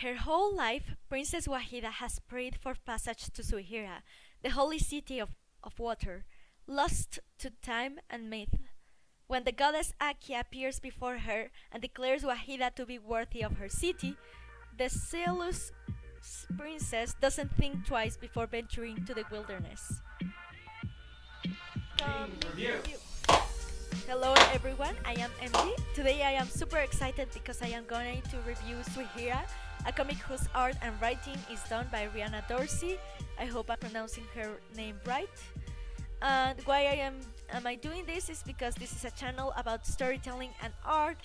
Her whole life, Princess Wahida has prayed for passage to Suihira, the holy city of water, lost to time and myth. When the goddess Akia appears before her and declares Wahida to be worthy of her city, the zealous princess doesn't think twice before venturing to the wilderness. Review. Hello everyone, I am MG. Today I am super excited because I am going to review Suihira, a comic whose art and writing is done by Riana Dorsey. I hope I'm pronouncing her name right. And why am I doing this is because this is a channel about storytelling and art,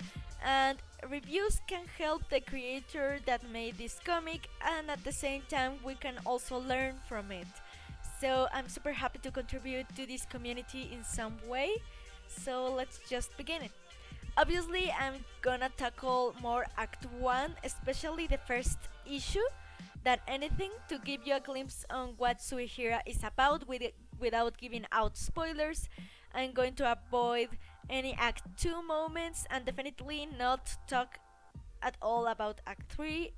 and reviews can help the creator that made this comic, and at the same time we can also learn from it. So I'm super happy to contribute to this community in some way. So let's just begin it. Obviously, I'm gonna tackle more Act 1, especially the first issue, than anything to give you a glimpse on what Suihira is about without giving out spoilers. I'm going to avoid any Act 2 moments and definitely not talk at all about Act 3.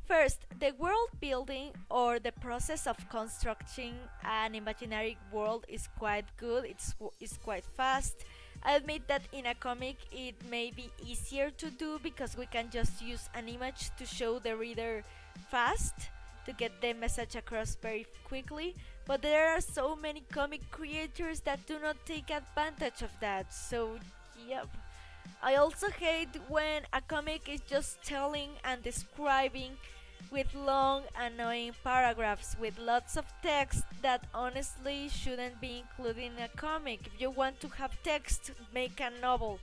First, the world building or the process of constructing an imaginary world is quite good, it's quite fast. I admit that in a comic it may be easier to do because we can just use an image to show the reader fast to get the message across very quickly, but there are so many comic creators that do not take advantage of that, so yep. I also hate when a comic is just telling and describing with long, annoying paragraphs with lots of text that honestly shouldn't be included in a comic. If you want to have text, make a novel.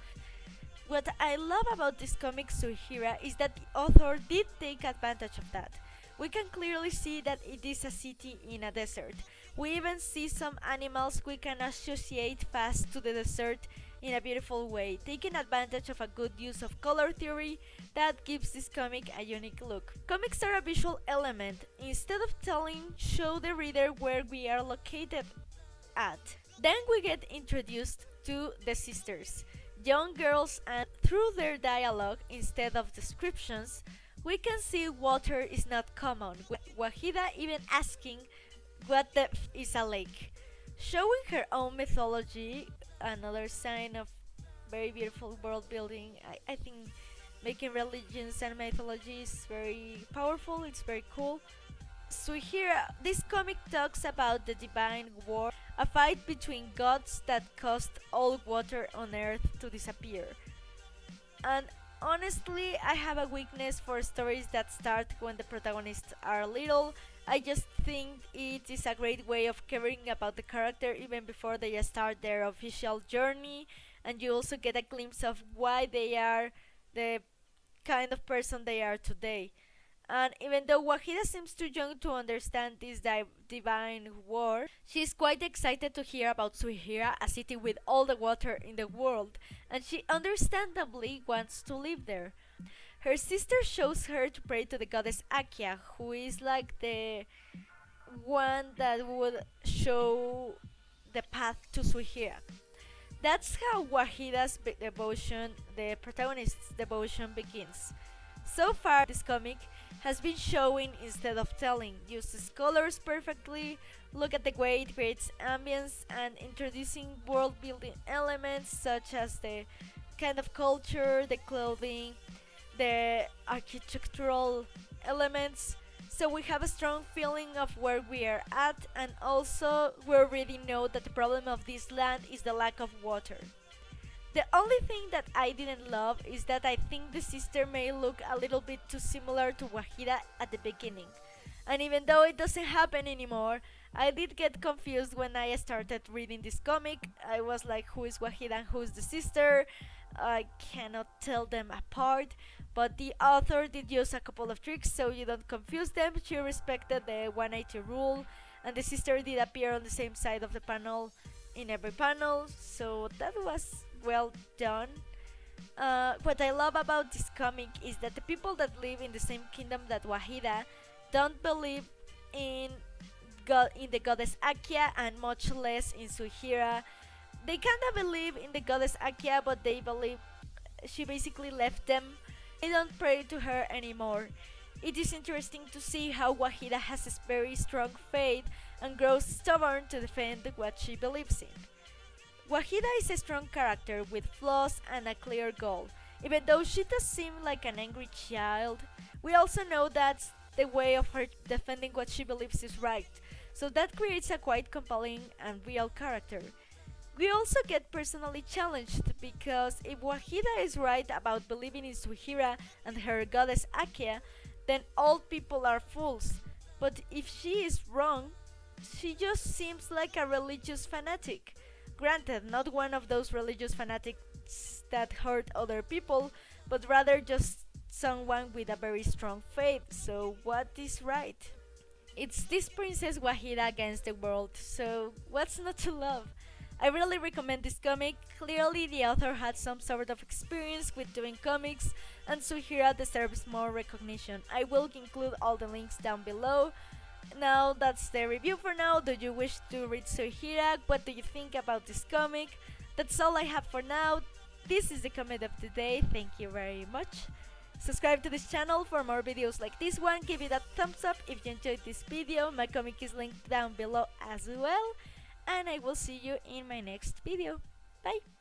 What I love about this comic Suihira is that the author did take advantage of that. We can clearly see that it is a city in a desert. We even see some animals we can associate fast to the desert in a beautiful way, taking advantage of a good use of color theory that gives this comic a unique look. Comics are a visual element. Instead of telling, show the reader where we are located at. Then we get introduced to the sisters, young girls, and through their dialogue instead of descriptions, we can see water is not common, with Wahida even asking what depth is a lake. Showing her own mythology, another sign of very beautiful world building. I think making religions and mythology is very powerful, it's very cool. So here, this comic talks about the divine war, a fight between gods that caused all water on earth to disappear. And honestly, I have a weakness for stories that start when the protagonists are little. I just think it is a great way of caring about the character even before they start their official journey, and you also get a glimpse of why they are the kind of person they are today. And even though Wahida seems too young to understand this divine war, she is quite excited to hear about Suihira, a city with all the water in the world, and she understandably wants to live there. Her sister shows her to pray to the goddess Akia, who is like the one that would show the path to Suihira. That's how Wahida's devotion, the protagonist's devotion, begins. So far, this comic has been showing instead of telling, uses colors perfectly, look at the way it creates ambience, and introducing world building elements such as the kind of culture, the clothing, the architectural elements. So we have a strong feeling of where we are at, and also we already know that the problem of this land is the lack of water. The only thing that I didn't love is that I think the sister may look a little bit too similar to Wahida at the beginning. And even though it doesn't happen anymore, I did get confused when I started reading this comic. I was like, who is Wahida and who is the sister? I cannot tell them apart, but the author did use a couple of tricks so you don't confuse them. She respected the 180 rule, and the sister did appear on the same side of the panel in every panel, so that was well done. What I love about this comic is that the people that live in the same kingdom that Wahida don't believe in in the goddess Akia, and much less in Suihira. They kinda believe in the goddess Akia, but they believe she basically left them. They don't pray to her anymore. It is interesting to see how Wahida has this very strong faith and grows stubborn to defend what she believes in. Wahida is a strong character with flaws and a clear goal. Even though she does seem like an angry child, we also know that's the way of her defending what she believes is right. So that creates a quite compelling and real character. We also get personally challenged because if Wahida is right about believing in Suihira and her goddess Akia, then all people are fools. But if she is wrong, she just seems like a religious fanatic. Granted, not one of those religious fanatics that hurt other people, but rather just someone with a very strong faith. So, what is right? It's this Princess Wahida against the world, so what's not to love? I really recommend this comic. Clearly, the author had some sort of experience with doing comics, and Suihira deserves more recognition. I will include all the links down below. Now that's the review for now. Do you wish to read Suihira? What do you think about this comic? That's all I have for now. This is the comment of the day. Thank you very much. Subscribe to this channel for more videos like this one. Give it a thumbs up if you enjoyed this video. My comic is linked down below as well. And I will see you in my next video. Bye!